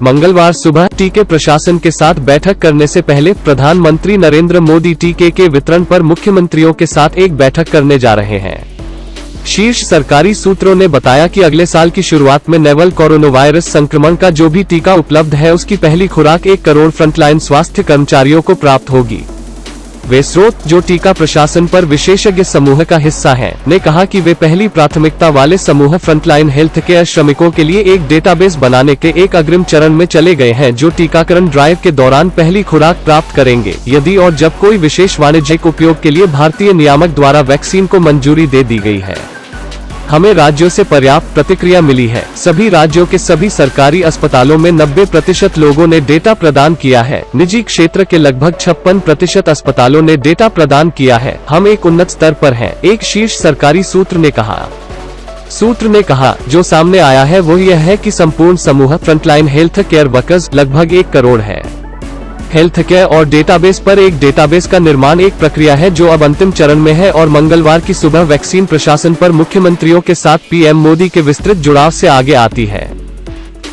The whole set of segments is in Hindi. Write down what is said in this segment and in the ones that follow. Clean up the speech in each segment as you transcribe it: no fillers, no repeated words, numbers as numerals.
मंगलवार सुबह टीके प्रशासन के साथ बैठक करने से पहले प्रधानमंत्री नरेंद्र मोदी टीके के वितरण पर मुख्यमंत्रियों के साथ एक बैठक करने जा रहे हैं। शीर्ष सरकारी सूत्रों ने बताया कि अगले साल की शुरुआत में नोवेल कोरोना वायरस संक्रमण का जो भी टीका उपलब्ध है उसकी पहली खुराक 1 करोड़ फ्रंटलाइन स्वास्थ्य कर्मचारियों को प्राप्त होगी। वे स्रोत जो टीका प्रशासन पर विशेषज्ञ समूह का हिस्सा हैं, ने कहा कि वे पहली प्राथमिकता वाले समूह फ्रंटलाइन हेल्थ केयर श्रमिकों के लिए एक डेटाबेस बनाने के एक अग्रिम चरण में चले गए हैं, जो टीकाकरण ड्राइव के दौरान पहली खुराक प्राप्त करेंगे यदि और जब कोई विशेष वाणिज्यिक उपयोग के लिए भारतीय नियामक द्वारा वैक्सीन को मंजूरी दे दी गई है। हमें राज्यों से पर्याप्त प्रतिक्रिया मिली है। सभी राज्यों के सभी सरकारी अस्पतालों में 90% लोगों ने डेटा प्रदान किया है। निजी क्षेत्र के लगभग 56% अस्पतालों ने डेटा प्रदान किया है। हम एक उन्नत स्तर पर हैं, एक शीर्ष सरकारी सूत्र ने कहा। सूत्र ने कहा, जो सामने आया है वो यह है कि संपूर्ण समूह फ्रंटलाइन हेल्थ केयर वर्कर्स लगभग 1 करोड़ है। हेल्थ केयर और डेटाबेस पर एक डेटाबेस का निर्माण एक प्रक्रिया है जो अब अंतिम चरण में है और मंगलवार की सुबह वैक्सीन प्रशासन पर मुख्यमंत्रियों के साथ पीएम मोदी के विस्तृत जुड़ाव से आगे आती है।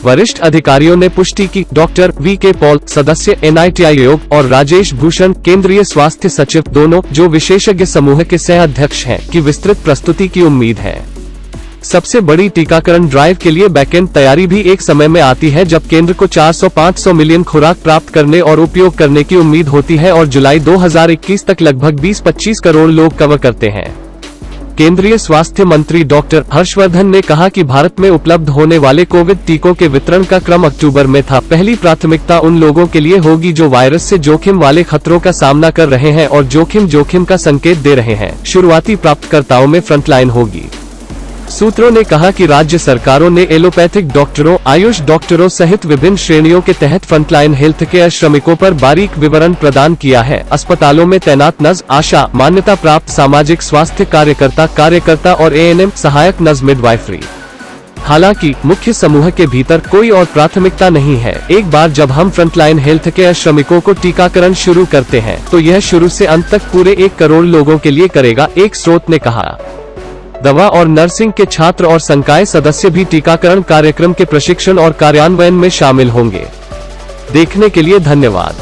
वरिष्ठ अधिकारियों ने पुष्टि की। Doctor VK. पॉल, सदस्य NITI आयोग, और राजेश भूषण, केंद्रीय स्वास्थ्य सचिव, दोनों जो विशेषज्ञ समूह के सह अध्यक्ष हैं, की विस्तृत प्रस्तुति की उम्मीद है। सबसे बड़ी टीकाकरण ड्राइव के लिए बैकएंड तैयारी भी एक समय में आती है जब केंद्र को 400-500 मिलियन खुराक प्राप्त करने और उपयोग करने की उम्मीद होती है और जुलाई 2021 तक लगभग 20-25 करोड़ लोग कवर करते हैं। केंद्रीय स्वास्थ्य मंत्री डॉक्टर हर्षवर्धन ने कहा कि भारत में उपलब्ध होने वाले कोविड टीकों के वितरण का क्रम अक्टूबर में था। पहली प्राथमिकता उन लोगों के लिए होगी जो वायरस से जोखिम वाले खतरों का सामना कर रहे हैं और जोखिम का संकेत दे रहे हैं। शुरुआती प्राप्तकर्ताओं में फ्रंटलाइन होगी। सूत्रों ने कहा कि राज्य सरकारों ने एलोपैथिक डॉक्टरों, आयुष डॉक्टरों सहित विभिन्न श्रेणियों के तहत फ्रंटलाइन हेल्थ केयर श्रमिकों पर बारीक विवरण प्रदान किया है। अस्पतालों में तैनात नर्स, आशा, मान्यता प्राप्त सामाजिक स्वास्थ्य कार्यकर्ता और ANM सहायक नर्स, मिडवाइफरी। हालांकि मुख्य समूह के भीतर कोई और प्राथमिकता नहीं है। एक बार जब हम फ्रंटलाइन हेल्थ केयर श्रमिकों को टीकाकरण शुरू करते हैं तो यह शुरू से अंत तक पूरे 1 करोड़ लोगों के लिए करेगा, एक स्रोत ने कहा। दवा और नर्सिंग के छात्र और संकाय सदस्य भी टीकाकरण कार्यक्रम के प्रशिक्षण और कार्यान्वयन में शामिल होंगे। देखने के लिए धन्यवाद।